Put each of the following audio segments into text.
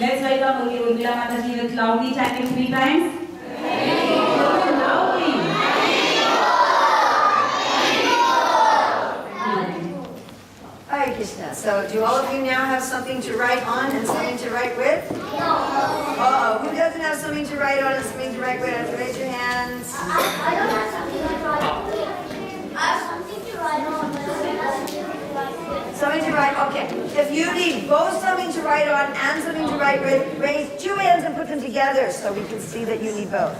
Let's welcome Urmila Mataji with loudly chanting 3 times. Loudly. Hare Krishna. So do all of you now have something to write on and something to write with? Uh-oh. Who doesn't have something to write on and something to write with? Raise your hands. I don't have something to write on. I have something to write on, but I don't have something to write with. Something to write, okay. If you need both something to write on and something to write with, raise 2 hands and put them together so we can see that you need both.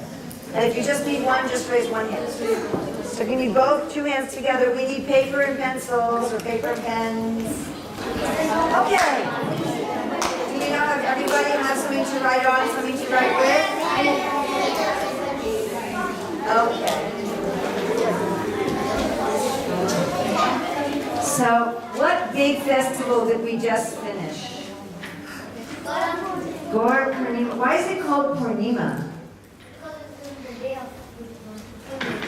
And if you just need one, just raise 1 hand. So if you need both, 2 hands together. We need paper and pencils or paper and pens. Okay. Do you know if everybody has something to write on, something to write with? Okay. So, what big festival did we just finish? Gaur Purnima. Why is it called Purnima?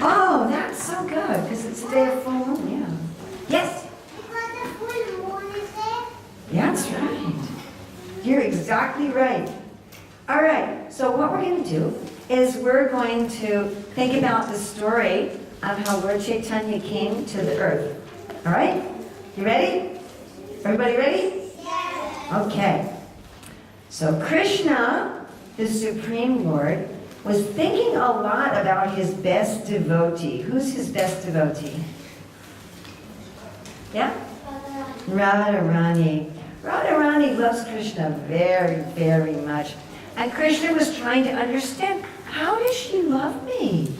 Oh, that's so good, because it's a day of full moon, yeah. Yes? Because the full moon is there. That's right. You're exactly right. All right, so what we're going to do is we're going to think about the story of how Lord Chaitanya came to the earth. All right? You ready? Everybody ready? Yes. Okay. So Krishna, the Supreme Lord, was thinking a lot about his best devotee. Who's his best devotee? Yeah? Radharani. Radharani loves Krishna very, very much. And Krishna was trying to understand, how does she love me?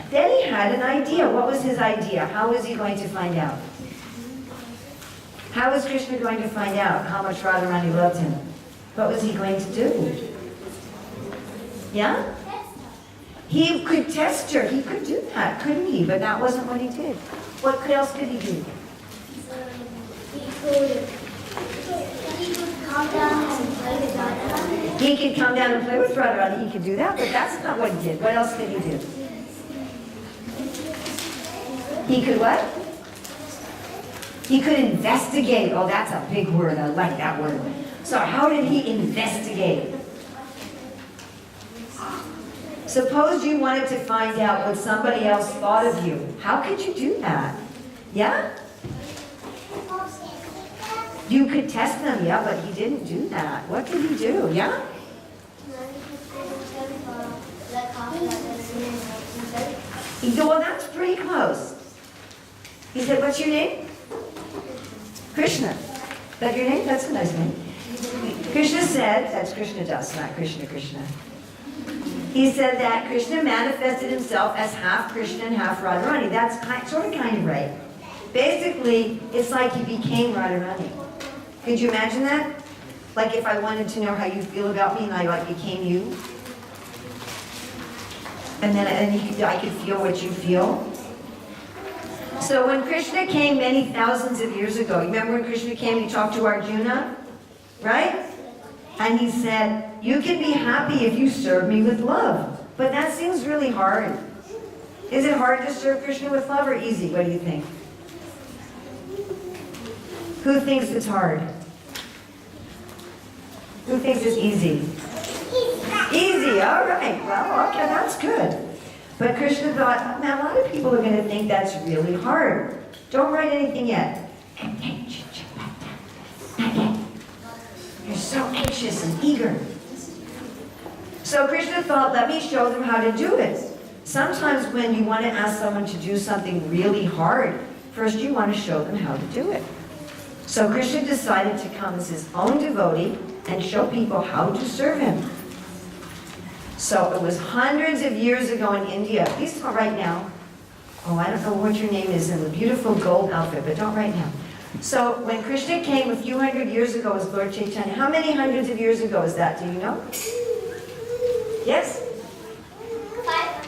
Then he had an idea. What was his idea? How was he going to find out? How was Krishna going to find out how much Radharani loved him? What was he going to do? Yeah? He could test her. He could do that, couldn't he? But that wasn't what he did. What else could he do? He could come down and play with Radharani. He could come down and play with Radharani. He could do that, but that's not what he did. What else did he do? He could what? He could investigate. Oh, that's a big word. I like that word. So how did he investigate? Suppose you wanted to find out what somebody else thought of you. How could you do that? Yeah? You could test them, yeah, but he didn't do that. What could he do? Yeah? Well, that's pretty close. He said, what's your name? Krishna. Is that your name? That's a nice name. Krishna said, that's Krishna Das, not Krishna Krishna. He said that Krishna manifested himself as half Krishna and half Radharani. That's sort of kind of right. Basically, it's like he became Radharani. Could you imagine that? Like if I wanted to know how you feel about me and I like became you? And then I could feel what you feel? So when Krishna came many thousands of years ago, you remember when Krishna came and he talked to Arjuna? Right? And he said, you can be happy if you serve me with love. But that seems really hard. Is it hard to serve Krishna with love or easy? What do you think? Who thinks it's hard? Who thinks it's easy? Easy, all right. Well, okay, that's good. But Krishna thought, oh, man, a lot of people are going to think that's really hard. Don't write anything yet. You're so anxious and eager. So Krishna thought, let me show them how to do it. Sometimes when you want to ask someone to do something really hard, first you want to show them how to do it. So Krishna decided to come as his own devotee and show people how to serve him. So it was hundreds of years ago in India. Please don't write now. Oh, I don't know what your name is in the beautiful gold outfit, but don't write now. So when Krishna came a few hundred years ago as Lord Chaitanya, how many hundreds of years ago is that? Do you know? Yes? 500.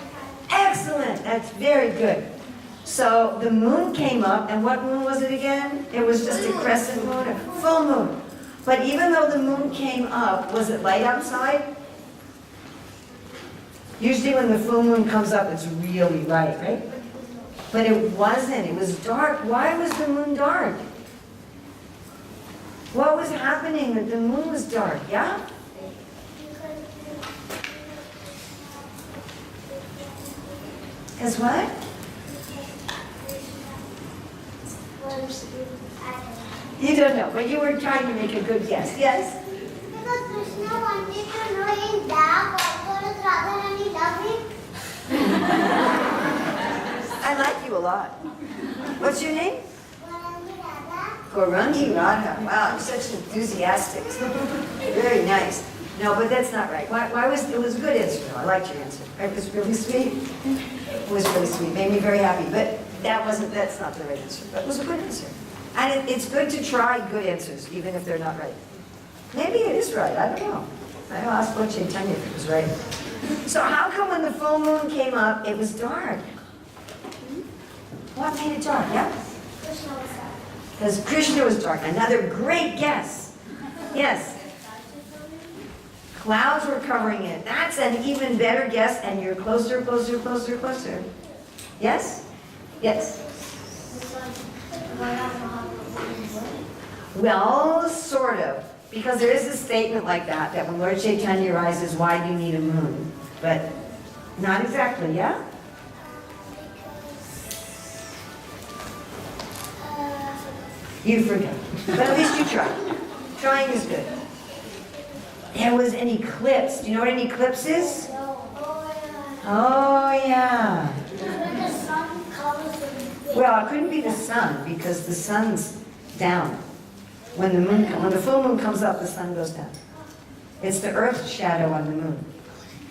Excellent. That's very good. So the moon came up, and what moon was it again? It was just a crescent moon, a full moon. But even though the moon came up, was it light outside? Usually when the full moon comes up, it's really light, right? But it wasn't. It was dark. Why was the moon dark? What was happening that the moon was dark? Yeah? Because what? You don't know, but you were trying to make a good guess. Yes? Because Krishna wanted to know in dark what was Radharani loving. I like you a lot. What's your name? Radha. Gaurangi Radha. Wow, you're such enthusiastic. Very nice. No, but that's not right. Why was it was a good answer though. I liked your answer. It was really sweet. It was really sweet. Made me very happy. But that's not the right answer. But it was a good answer. And it's good to try good answers, even if they're not right. Maybe it is right. I don't know. I'll ask Lord Chaitanya if it was right. So how come when the full moon came up, it was dark? What made it dark? Yeah? Krishna was dark. Because Krishna was dark. Another great guess. Yes. Clouds were covering it. That's an even better guess, and you're closer, closer, closer, closer. Yes? Yes. Well, sort of. Because there is a statement like that when Lord Chaitanya rises, why do you need a moon? But not exactly, yeah? You forgot. But at least you tried. Trying is good. There was an eclipse. Do you know what an eclipse is? Oh, yeah. When the sun covers the Well, it couldn't be the sun because the sun's down. When the full moon comes up, the sun goes down. It's the earth's shadow on the moon,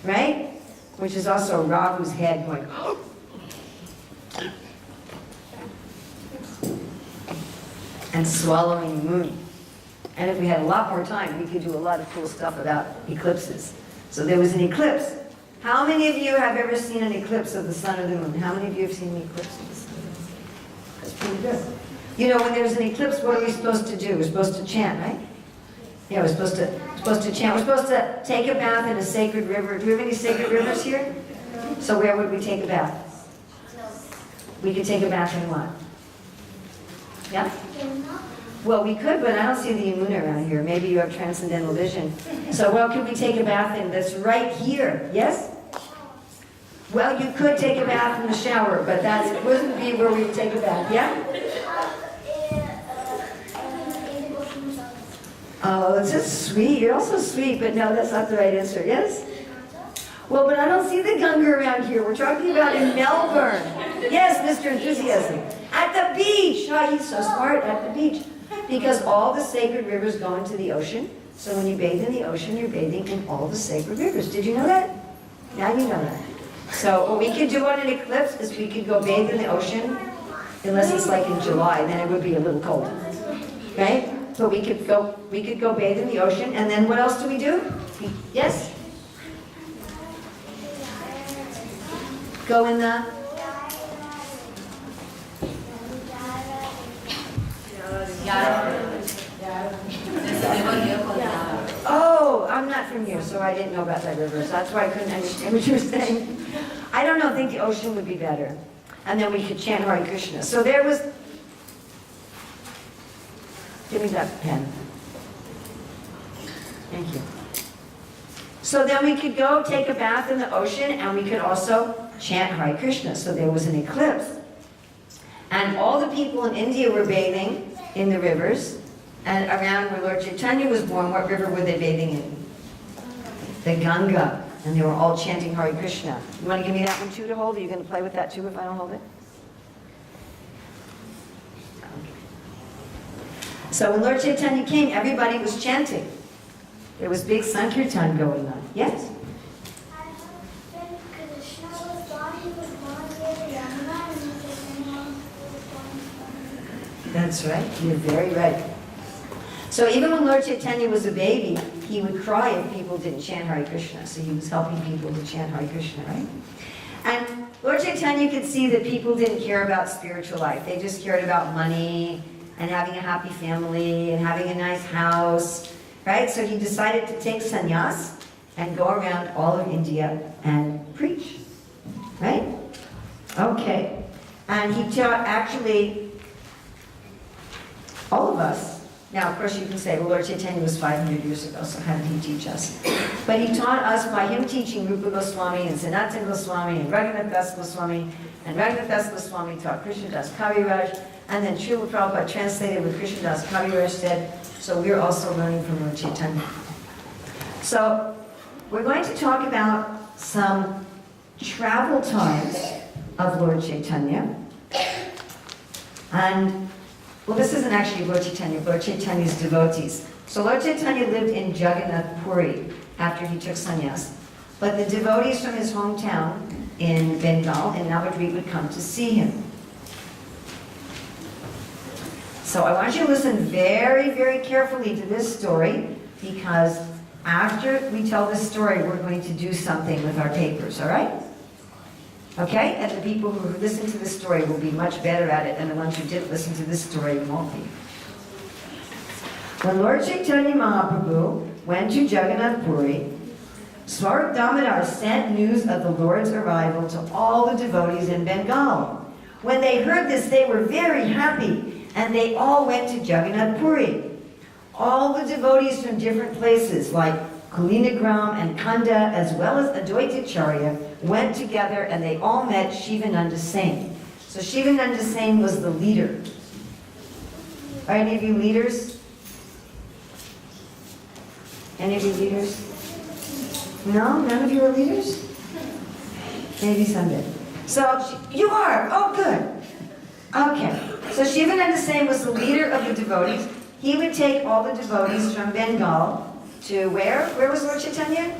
right? Which is also Rahu's head going, and swallowing the moon. And if we had a lot more time, we could do a lot of cool stuff about eclipses. So there was an eclipse. How many of you have ever seen an eclipse of the sun or the moon? How many of you have seen an eclipse of the sun or the moon? That's pretty good. You know, when there's an eclipse, what are we supposed to do? We're supposed to chant, right? Yeah, we're supposed to chant. We're supposed to take a bath in a sacred river. Do we have any sacred rivers here? So where would we take a bath? We could take a bath in what? Yeah? Well, we could, but I don't see the Yamuna around here. Maybe you have transcendental vision. So what could we take a bath in that's right here? Yes? Well, you could take a bath in the shower, but that wouldn't be where we would take a bath. Yeah? Oh, it's just sweet. You're also sweet, but no, that's not the right answer. Yes? Well, but I don't see the Ganga around here. We're talking about in Melbourne. Yes, Mr. Enthusiasm. At the beach. Oh, he's so smart. At the beach. Because all the sacred rivers go into the ocean. So when you bathe in the ocean, you're bathing in all the sacred rivers. Did you know that? Now you know that. So what we could do on an eclipse is we could go bathe in the ocean, unless it's like in July, then it would be a little cold. Right? But we could go bathe in the ocean, and then what else do we do? Yes? Go in the... Oh, I'm not from here, so I didn't know about that river. So that's why I couldn't understand what you were saying. I don't know, I think the ocean would be better. And then we could chant Hare Krishna. So there was... Give me that pen. Thank you. So then we could go take a bath in the ocean, and we could also chant Hare Krishna. So there was an eclipse. And all the people in India were bathing in the rivers. And around where Lord Chaitanya was born, what river were they bathing in? The Ganga. And they were all chanting Hare Krishna. You want to give me that one too to hold? Are you going to play with that too if I don't hold it? So when Lord Chaitanya came, everybody was chanting. There was big Sankirtan going on. Yes? When Krishna was born, he was born with Yamuna and Chaitanya was born. That's right. You're very right. So even when Lord Chaitanya was a baby, he would cry if people didn't chant Hare Krishna. So he was helping people to chant Hare Krishna, right? And Lord Chaitanya could see that people didn't care about spiritual life. They just cared about money and having a happy family and having a nice house, right? So he decided to take sannyas and go around all of India and preach, right? Okay. And he taught actually all of us Now, of course, you can say, well, Lord Chaitanya was 500 years ago, so how did he teach us? But he taught us by him teaching Rupa Goswami and Sanatana Goswami and Raghunath Das Goswami, and Raghunath Das Goswami taught Krishna Das Kaviraj, and then Srila Prabhupada translated what Krishna Das Kaviraj said, so we're also learning from Lord Chaitanya. So, we're going to talk about some travel times of Lord Chaitanya. And, well, this isn't actually Lord Chaitanya, Lord Chaitanya's devotees. So Lord Chaitanya lived in Jagannath Puri after he took sannyas. But the devotees from his hometown in Bengal, in Navadvip, would come to see him. So I want you to listen very, very carefully to this story, because after we tell this story, we're going to do something with our papers, all right? Okay? And the people who listen to this story will be much better at it, and the ones who didn't listen to this story won't be. When Lord Chaitanya Mahaprabhu went to Jagannath Puri, Swarup Damodar sent news of the Lord's arrival to all the devotees in Bengal. When they heard this, they were very happy, and they all went to Jagannath Puri. All the devotees from different places, like Kulinagram and Kanda, as well as Advaita-Acharya, went together and they all met Shivananda Singh. So Shivananda Singh was the leader. Are any of you leaders? Any of you leaders? No? None of you are leaders? Maybe someday. So, you are! Oh, good. Okay. So Shivananda Singh was the leader of the devotees. He would take all the devotees from Bengal to where? Where was Lord Chaitanya?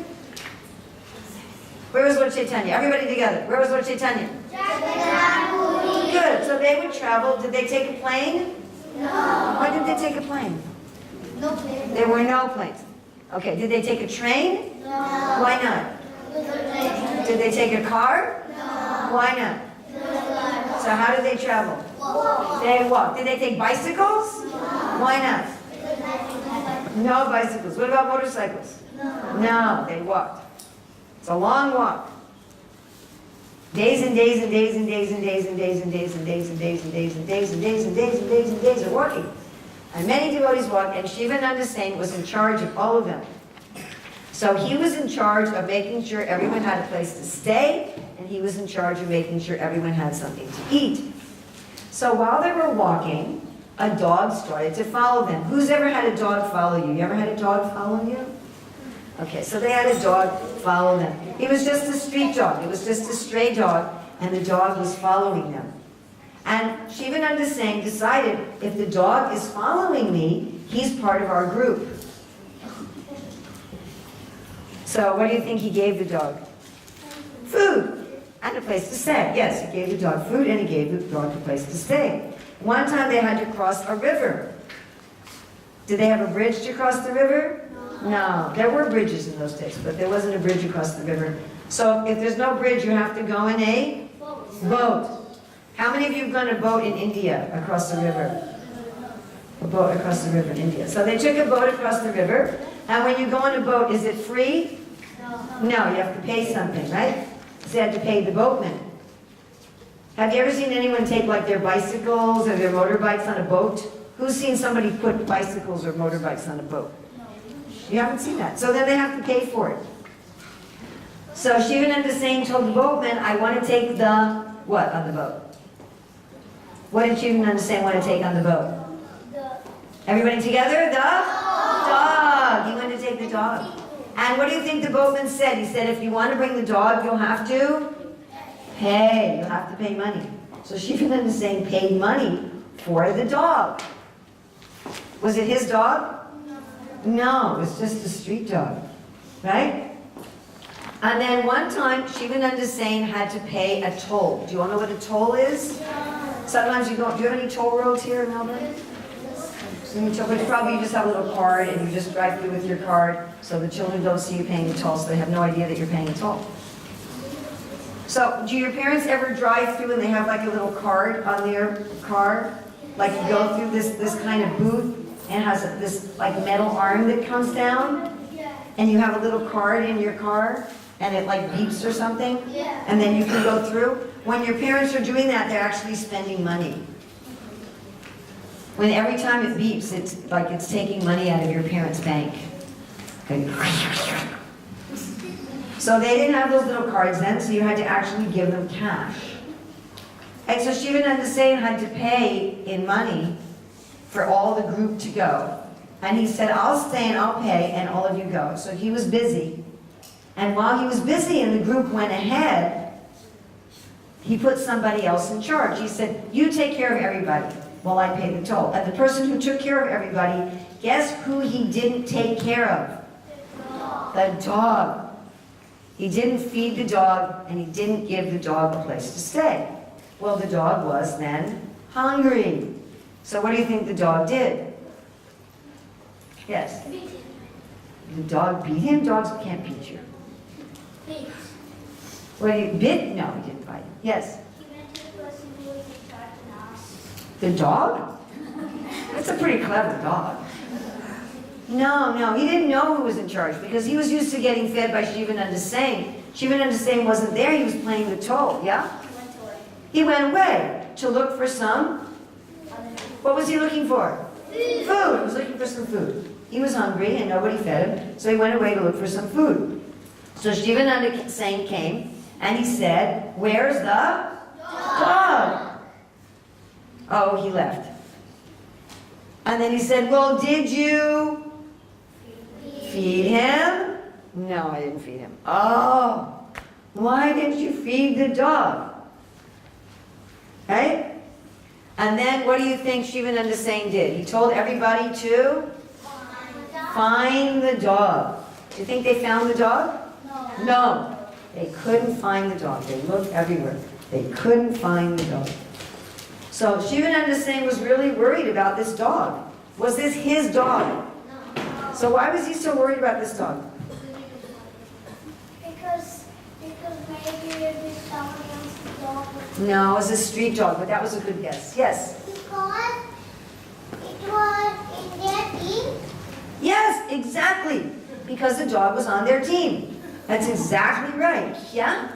Where was Lord Chaitanya? Everybody together. Where was Lord Chaitanya? Good. So they would travel. Did they take a plane? No. Why did they take a plane? No plane. There were no planes. Okay. Did they take a train? No. Why not? Did they take a car? No. Why not? So how did they travel? Walk. They walked. Did they take bicycles? Why not? No bicycles. What about motorcycles? No, they walked. It's a long walk. Days and days and days and days and days and days and days and days and days and days and days and days and days and days and days of walking. And many devotees walked, and Shivananda Singh was in charge of all of them. So he was in charge of making sure everyone had a place to stay, and he was in charge of making sure everyone had something to eat. So while they were walking, a dog started to follow them. Who's ever had a dog follow you? You ever had a dog follow you? Okay, so they had a dog follow them. He was just a street dog. It was just a stray dog, and the dog was following them. And Shivananda Singh decided, if the dog is following me, he's part of our group. So what do you think he gave the dog? Food and a place to stay. Yes, he gave the dog food and he gave the dog a place to stay. One time they had to cross a river. Did they have a bridge to cross the river? No. There were bridges in those days, but there wasn't a bridge across the river. So if there's no bridge, you have to go in a boat. How many of you have gone a boat in India across the river? A boat across the river in India. So they took a boat across the river, and when you go on a boat, is it free? No, you have to pay something, right? So you have to pay the boatman. Have you ever seen anyone take like their bicycles or their motorbikes on a boat? Who's seen somebody put bicycles or motorbikes on a boat? You haven't seen that. So then they have to pay for it. So Shivananda Singh told the boatman, I want to take the what on the boat? What did Shivananda Singh want to take on the boat? Everybody together? The dog. He wanted to take the dog. And what do you think the boatman said? He said, if you want to bring the dog, you'll have to pay. You'll have to pay money. So Shivananda Singh paid money for the dog. Was it his dog? No, it was just a street dog. Right? And then one time, Shivananda Singh had to pay a toll. Do you all know what a toll is? Sometimes you don't. Do you have any toll roads here in Melbourne? But probably you just have a little card and you just drive through with your card so the children don't see you paying a toll, so they have no idea that you're paying a toll. So, do your parents ever drive through and they have like a little card on their car? Like you go through this kind of booth and it has this like metal arm that comes down? And you have a little card in your car and it like beeps or something? And then you can go through? When your parents are doing that, they're actually spending money. When every time it beeps, it's like it's taking money out of your parents' bank. Okay. So they didn't have those little cards then, so you had to actually give them cash. And so Shivananda Sain had to pay in money for all the group to go. And he said, I'll stay and I'll pay and all of you go. So he was busy. And while he was busy and the group went ahead, he put somebody else in charge. He said, you take care of everybody while I pay the toll. And the person who took care of everybody, guess who he didn't take care of? The dog. He didn't feed the dog and he didn't give the dog a place to stay. Well, the dog was then hungry. So what do you think the dog did? Yes? The dog beat him? Dogs can't beat you. Well, he bit? No, he didn't bite him. Yes? He went to the person who was in charge and asked. The dog? That's a pretty clever dog. No, he didn't know who was in charge because he was used to getting fed by Shivananda Sain. Shivananda Sain wasn't there, he was playing the toll, yeah? He went away to look for some. What was he looking for? Food. He was looking for some food. He was hungry and nobody fed him, so he went away to look for some food. So Shivananda Sain came and he said, where's the dog? Oh, he left. And then he said, well, did you feed him? No, I didn't feed him. Oh, why didn't you feed the dog? Okay? And then what do you think Shivananda Sain did? He told everybody to find the dog. Do you think they found the dog? No. They couldn't find the dog. They looked everywhere. They couldn't find the dog. So Shivananda Sain was really worried about this dog. Was this his dog? So why was he so worried about this dog? Because maybe it was somebody else's dog. No, it was a street dog, but that was a good guess. Yes? Because it was in their team. Yes, exactly. Because the dog was on their team. That's exactly right. Yeah?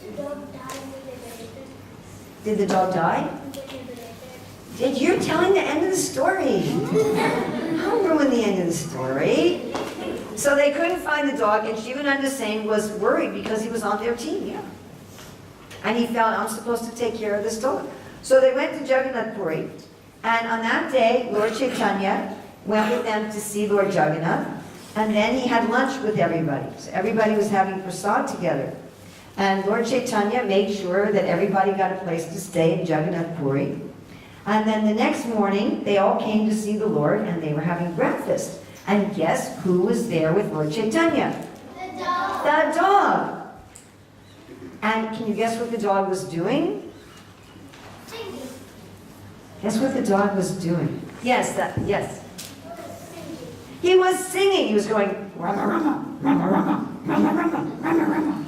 The dog died with the Did the dog die? Did you telling the end of the story? Don't ruin the end of the story. So they couldn't find the dog, and Shivananda Sain was worried because he was on their team, yeah. And he felt, I'm supposed to take care of this dog. So they went to Jagannath Puri, and on that day, Lord Chaitanya went with them to see Lord Jagannath, and then he had lunch with everybody. So everybody was having prasad together. And Lord Chaitanya made sure that everybody got a place to stay in Jagannath Puri. And then the next morning, they all came to see the Lord, and they were having breakfast. And guess who was there with Lord Chaitanya? The dog. The dog. And can you guess what the dog was doing? Singing. Guess what the dog was doing? Yes, yes. Singing. He was singing. He was going, rama, rama, rama, rama, rama, rama, rama, rama.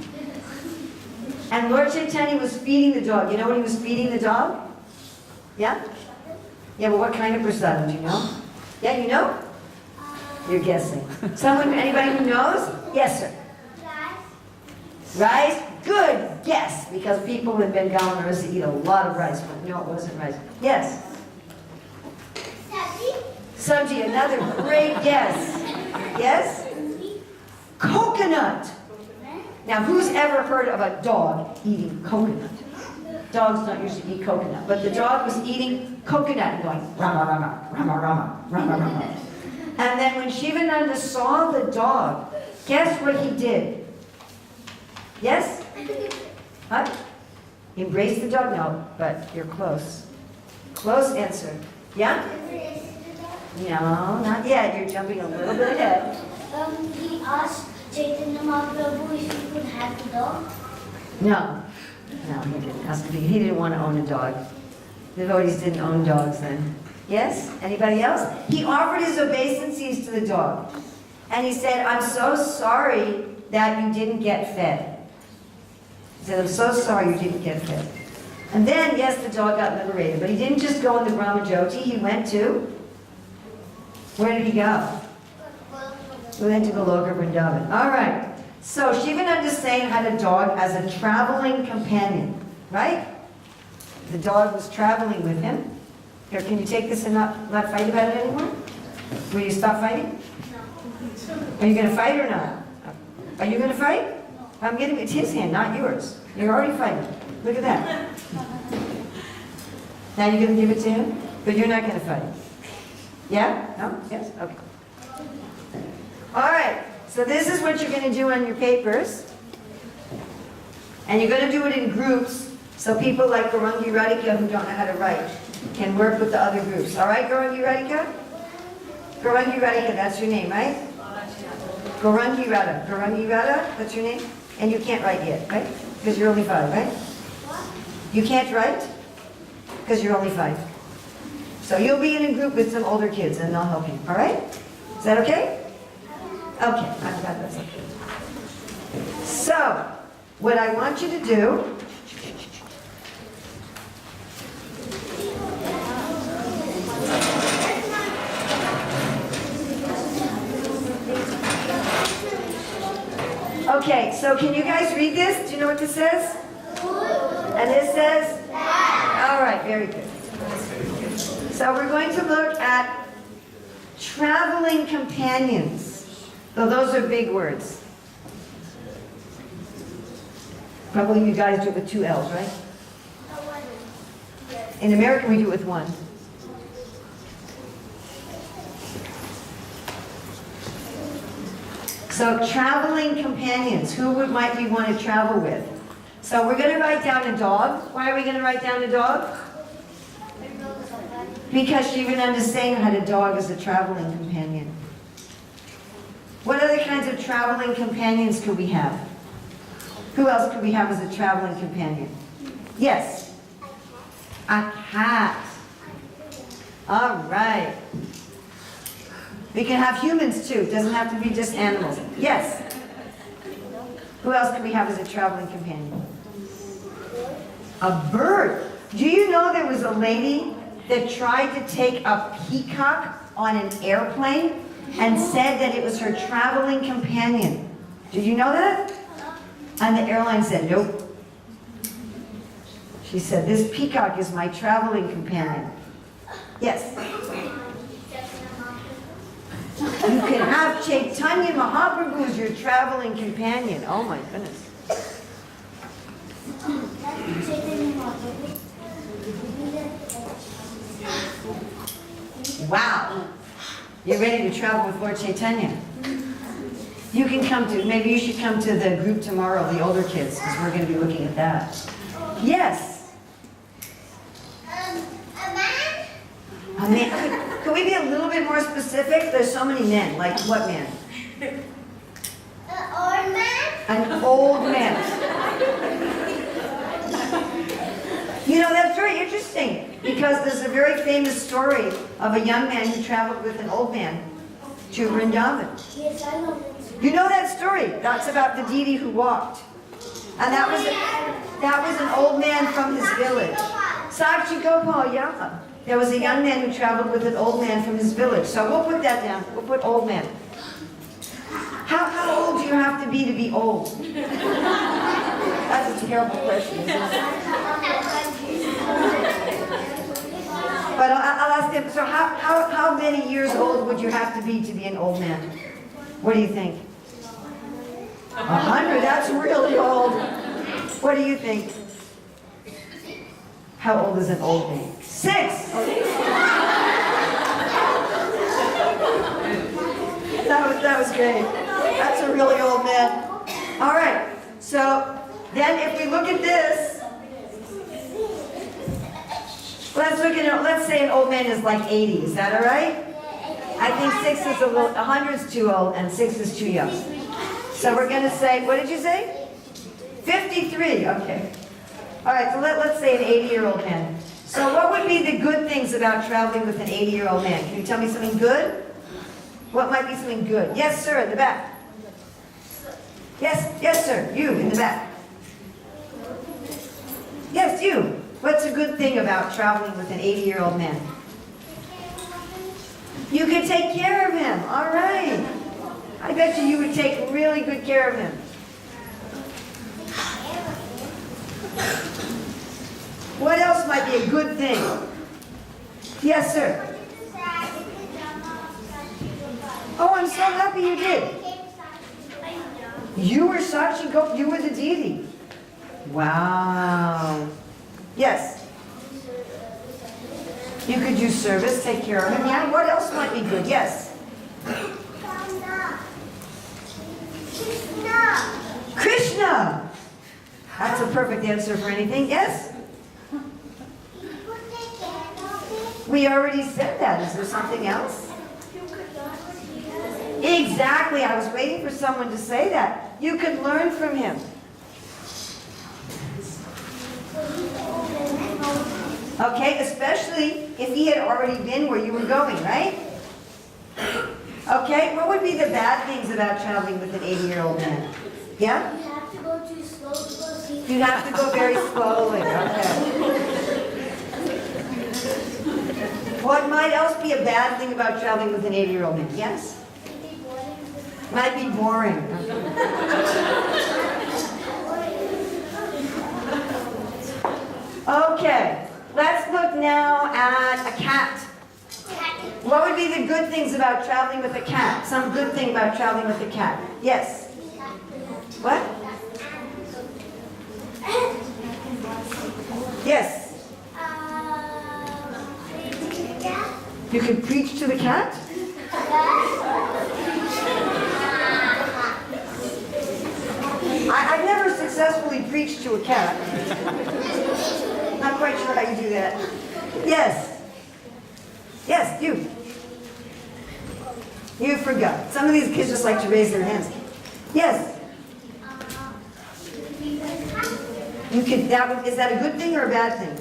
And Lord Chaitanya was feeding the dog. You know what he was feeding the dog? Yeah? Yeah, but what kind of prasadam, do you know? Yeah, you know? You're guessing. Someone, anybody who knows? Yes, sir. Rice. Rice? Good guess, because people in Bengal eat a lot of rice, but no, it wasn't rice. Yes? Sabji. Sabji, another great guess. Yes? Coconut. Now, who's ever heard of a dog eating coconut? Dogs don't usually eat coconut, but the dog was eating coconut and going, rama, rama, rama, rama, rama, rama. And then when Shivananda saw the dog, guess what he did? Yes? Huh? Embrace the dog? No, but you're close. Close answer. Yeah? No, not yet. You're jumping a little bit ahead. He asked Chaitanya Mahaprabhu if he could have the dog. No. No, he didn't ask him. He didn't want to own a dog. The devotees didn't own dogs then. Yes? Anybody else? He offered his obeisances to the dog. And he said, I'm so sorry that you didn't get fed. He said, I'm so sorry you didn't get fed. And then, yes, the dog got liberated. But he didn't just go in the Brahma Jyoti. He went to... Where did he go? He went to Goloka Vrindavan. All right. So Shivananda Sain had a dog as a traveling companion, right? The dog was traveling with him. Here, can you take this and not fight about it anymore? Will you stop fighting? Are you going to fight or not? Are you going to fight? I'm getting, it's his hand, not yours. You're already fighting. Look at that. Now you're going to give it to him? But you're not going to fight. Yeah? No? Yes? Okay. All right. So this is what you're going to do on your papers. And you're going to do it in groups so people like Gaurangi Radhika who don't know how to write can work with the other groups. All right, Gaurangi Radhika? Gaurangi Radhika, that's your name, right? Gaurangi Radha. Gaurangi Radha, that's your name? And you can't write yet, right? Because you're only 5, right? You can't write? Because you're only 5. So you'll be in a group with some older kids and they'll help you, all right? Is that okay? Okay, I'm glad that's okay. So, what I want you to do okay, so can you guys read this? Do you know what this says? And this says? All right, very good. So we're going to look at traveling companions. So those are big words. Probably you guys do it with 2 L's, right? In America, we do it with 1. So traveling companions, who might we want to travel with? So we're going to write down a dog. Why are we going to write down a dog? Because Shivananda is saying that a dog is a traveling companion. What other kinds of traveling companions could we have? Who else could we have as a traveling companion? Yes. A cat. All right. We can have humans too. It doesn't have to be just animals. Yes. Who else could we have as a traveling companion? A bird. Do you know there was a lady that tried to take a peacock on an airplane and said that it was her traveling companion? Did you know that? And the airline said, nope. She said, this peacock is my traveling companion. Yes. You can have Chaitanya Mahaprabhu as your traveling companion. Oh my goodness. Wow. You're ready to travel with Lord Chaitanya. You can come to, maybe you should come to the group tomorrow, the older kids, because we're going to be looking at that. Yes. A man? A man. Could we be a little bit more specific? There's so many men. Like what man? An old man? An old man. You know, that's very interesting because there's a very famous story of a young man who traveled with an old man to Vrindavan. Yes, I know this. You know that story? That's about the deity who walked. And that was an old man from his village. Sakshi Gopal, yeah. There was a young man who traveled with an old man from his village. So we'll put that down. We'll put old man. How old do you have to be old? That's a terrible question, isn't it? But I'll ask them, so how many years old would you have to be an old man? What do you think? 100, that's really old. What do you think? How old is an old man? 6! That was great. That's a really old man. All right, so then if we look at this, let's say an old man is like 80, is that all right? I think 6 is 100 is too old and 6 is too young. So we're going to say, what did you say? 53, okay. All right, so let's say an 80-year-old man. So what would be the good things about traveling with an 80-year-old man? Can you tell me something good? What might be something good? Yes, sir, in the back. Yes, sir, you in the back. Yes, you. What's a good thing about traveling with an 80-year-old man? You could take care of him. All right. I bet you would take really good care of him. What else might be a good thing? Yes, sir. Oh, I'm so happy you did. You were Sakshi Gop, you were the deity. Wow. Yes. You could do service, take care of him. Yeah, what else might be good? Yes. Krishna. That's a perfect answer for anything. Yes? We already said that. Is there something else? Exactly. I was waiting for someone to say that. You could learn from him. Okay, especially if he had already been where you were going, right? Okay, what would be the bad things about traveling with an 80-year-old man? Yeah? You have to go too slow because he... You have to go very slowly, okay. What might else be a bad thing about traveling with an 80-year-old man? Yes? Might be boring. Okay, let's look now at a cat. What would be the good things about traveling with a cat? Some good thing about traveling with a cat. Yes? What? Yes? You could preach to the cat? I've never successfully preached to a cat. Not quite sure how you do that. Yes? Yes, you. You forgot. Some of these kids just like to raise their hands. Yes? You could, is that a good thing or a bad thing?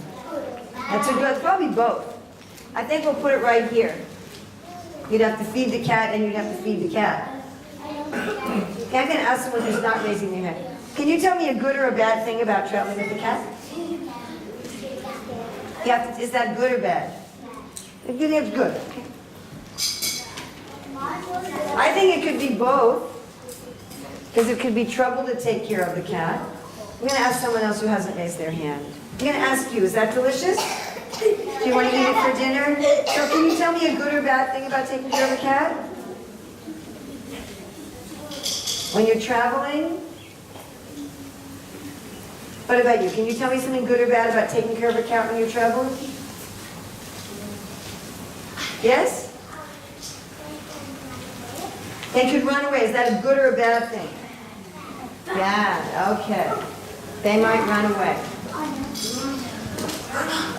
That's a good, probably both. I think we'll put it right here. You'd have to feed the cat and you'd have to feed the cat. Okay, I'm going to ask someone who's not raising their hand. Can you tell me a good or a bad thing about traveling with the cat? Is that good or bad? You think it's good. I think it could be both. Because it could be trouble to take care of the cat. I'm going to ask someone else who hasn't raised their hand. I'm going to ask you, is that delicious? Do you want to eat it for dinner? So can you tell me a good or bad thing about taking care of a cat? When you're traveling? What about you? Can you tell me something good or bad about taking care of a cat when you're traveling? Yes? They could run away. Is that a good or a bad thing? Bad. Okay. They might run away.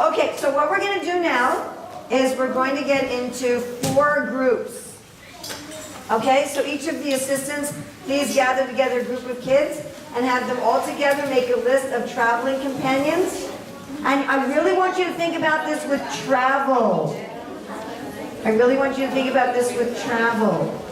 Okay, so what we're going to do now is we're going to get into 4 groups. Okay, so each of the assistants, please gather together a group of kids and have them all together make a list of traveling companions. And I really want you to think about this with travel. I really want you to think about this with travel.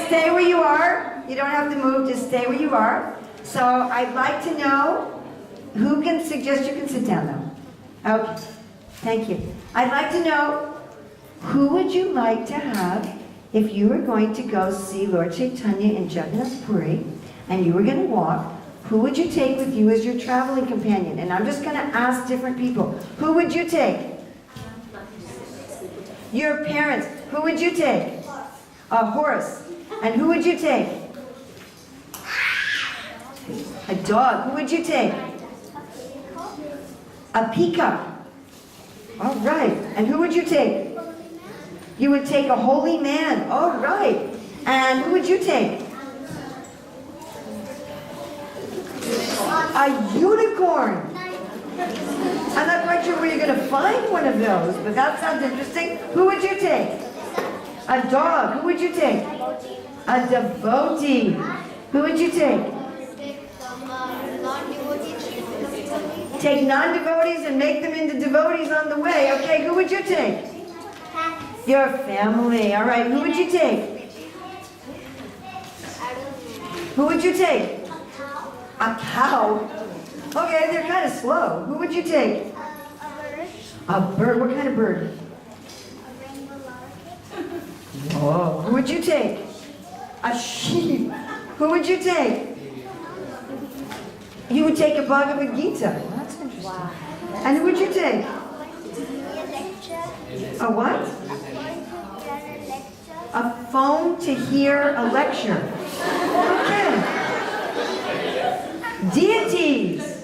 Stay where you are. You don't have to move, just stay where you are. So I'd like to know who can suggest you can sit down now. Okay, thank you. I'd like to know who would you like to have if you were going to go see Lord Chaitanya in Jagannath Puri and you were going to walk, who would you take with you as your traveling companion? And I'm just going to ask different people. Who would you take? Your parents. Who would you take? A horse. And who would you take? A dog. Who would you take? A peacock. All right. And who would you take? You would take a holy man. All right. And who would you take? A unicorn. I'm not quite sure where you're going to find one of those, but that sounds interesting. Who would you take? A dog. Who would you take? A devotee. Who would you take? Take non-devotees and make them into devotees on the way. Okay, who would you take? Your family. All right, who would you take? Who would you take? A cow. Okay, they're kind of slow. Who would you take? A bird. What kind of bird? Whoa. Who would you take? A sheep. Who would you take? You would take a Bhagavad Gita. Well, that's interesting. Wow. And who would you take? A what? A phone to hear a lecture. Okay. Deities.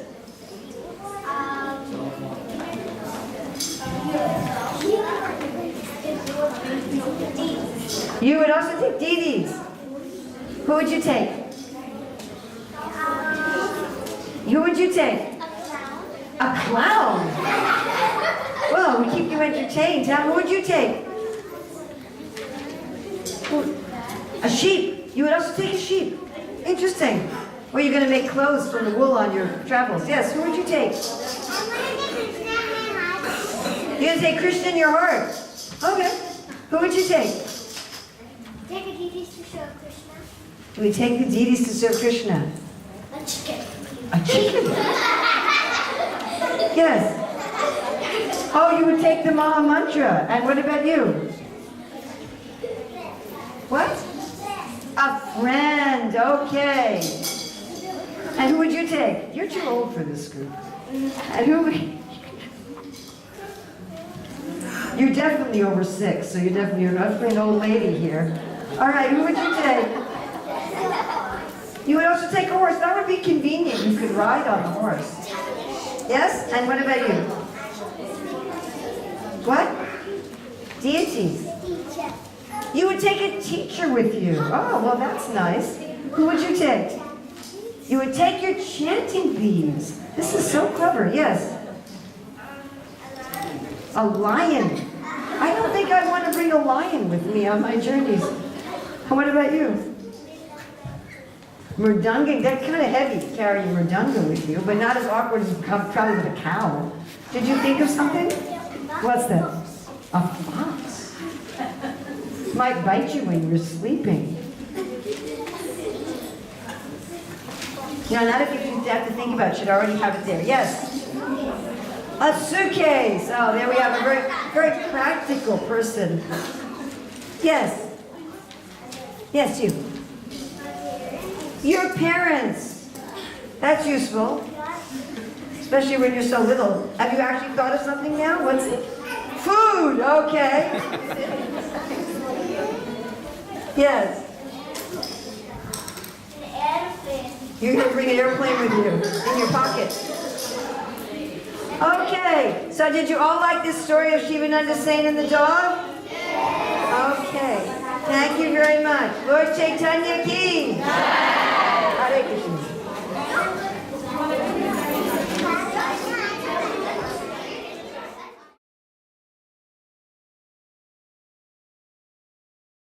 You would also take deities. Who would you take? Who would you take? A clown. Well, we keep you entertained. Huh? Who would you take? A sheep. You would also take a sheep. Interesting. Or you're going to make clothes from the wool on your travels. Yes, who would you take? You're going to take Krishna in your heart. Okay. Who would you take? Take the deities to serve Krishna. We take the deities to serve Krishna. A chicken. A chicken? Yes. Oh, you would take the Maha Mantra. And what about you? What? A friend. Okay. And who would you take? You're too old for this group. And who would... You're definitely over 6, so you're not an old lady here. All right, who would you take? You would also take a horse. That would be convenient. You could ride on the horse. Yes? And what about you? What? Deities. You would take a teacher with you. Oh, well, that's nice. Who would you take? You would take your chanting beads. This is so clever. Yes. A lion. I don't think I want to bring a lion with me on my journeys. What about you? Mridanga. That's kind of heavy to carry a mridanga with you, but not as awkward as probably with a cow. Did you think of something? What's that? A fox. Might bite you when you're sleeping. No, not if you have to think about it. Should already have it there. Yes. A suitcase. Oh, there we have a very, very practical person. Yes. Yes, you. Your parents. That's useful. Especially when you're so little. Have you actually thought of something now? What's it? Food. Okay. Yes. You're going to bring an airplane with you in your pocket. Okay, so did you all like this story of Shivananda Saint and the dog? Okay, thank you very much. Lord Chaitanya ki. Hare Krishna.